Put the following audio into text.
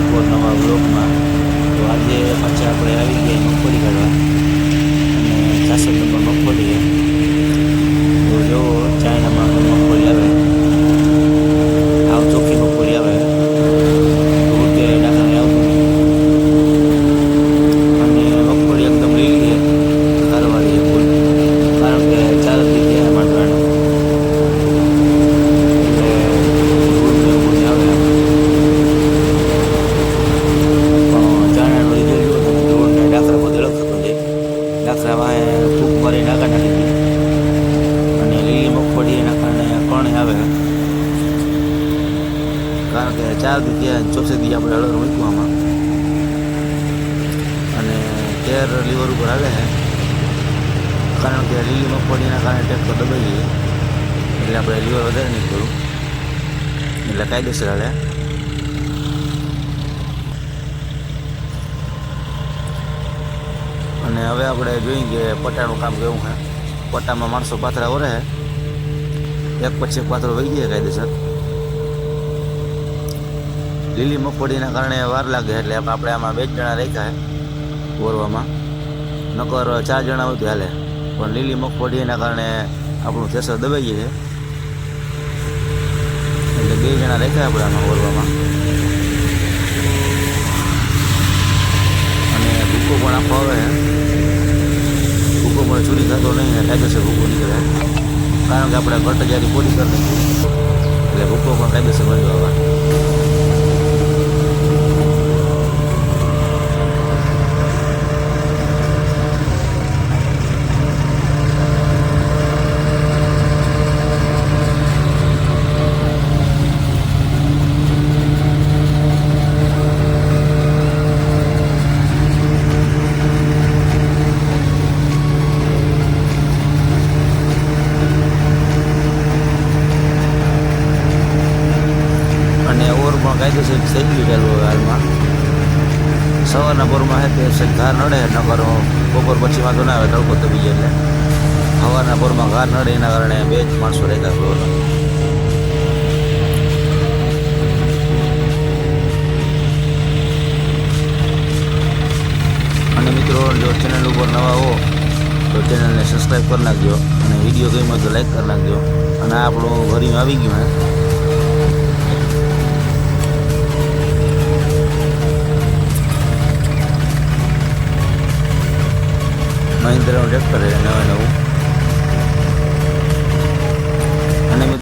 ઉપર નવા બ્લોગમાં. તો આજે પાછા આપણે આવી ગયા મગફળી કાઢવા અને 66 નંબર મગફળી છે. તો જો ચાઇનામાં મગફળી આવે, આવ ચોખ્ખી મગફળી આવે, દૂધ કે ડાકણે આવતું અને મગફળી એકદમ લીલી છે, ખારવાળી છે ફૂલ, કારણ કે 4 દી થયા માંડવાના. દાખલામાં ફૂક મારી નાખી દીધી અને લીલી મગફળી એના કારણે કણે આવે, કારણ કે 4 દી ત્યાં 4 દી આપણે હળદર મૂકવામાં અને 13 લીવર ઉપર હાલે છે, કારણ કે લીલી મગફળીના કારણે ટ્રેક્ટર દબાઈ ગઈ એટલે આપણે લીવર વધારે નહીં કરવું, એટલે કાયદેસર હાલે. અને હવે આપણે જોઈએ કે પટાનું કામ કેવું છે. પટામાં માણસો પાથરા ઓરે છે, એક પછી એક પાથરો વહી જાય કાયદેસર. લીલી મગફળીના કારણે વાર લાગે એટલે આપણે આમાં 2 જણા રાખ્યા છે ઓરવામાં, નકર 4 જણા હોય તો હાલે, પણ લીલી મગફળીના કારણે આપણું થેસર દબાઈ જાય એટલે 2 જણા રાખ્યા આપણે આમાં ઓરવામાં. અને ભૂકો પણ આખો આવે છે, ભૂકો પણ ચોરી થતો નહીં ને કાયદેસર ભૂકો નીકળે, કારણ કે આપણે ઘટ જ્યારે પૂરી કરી નાખીએ એટલે ભૂકો પણ કાયદેસર મળ્યો આવે. કાયદેસર થઈ ગયું ચાલુ હાલમાં. સવારના પોરમાં છે તે ઘાર નડે, નકર બપોર પછીમાં તો ના આવે, તડકો દબી જાય એટલે સવારના પોરમાં ઘાર નડે એના કારણે 2 જ માણસો રહેતા ફ્લોરમાં. અને મિત્રો, જો ચેનલ ઉપર નવા હો તો ચેનલને સબસ્ક્રાઈબ કરી નાખજો અને વિડીયો ગમ્યો તો લાઈક કરી નાખજો. અને આ આપણું ભર્યું આવી ગયું હે. મહિન્દ્રાનું ટ્રેક્ટર છે નવું.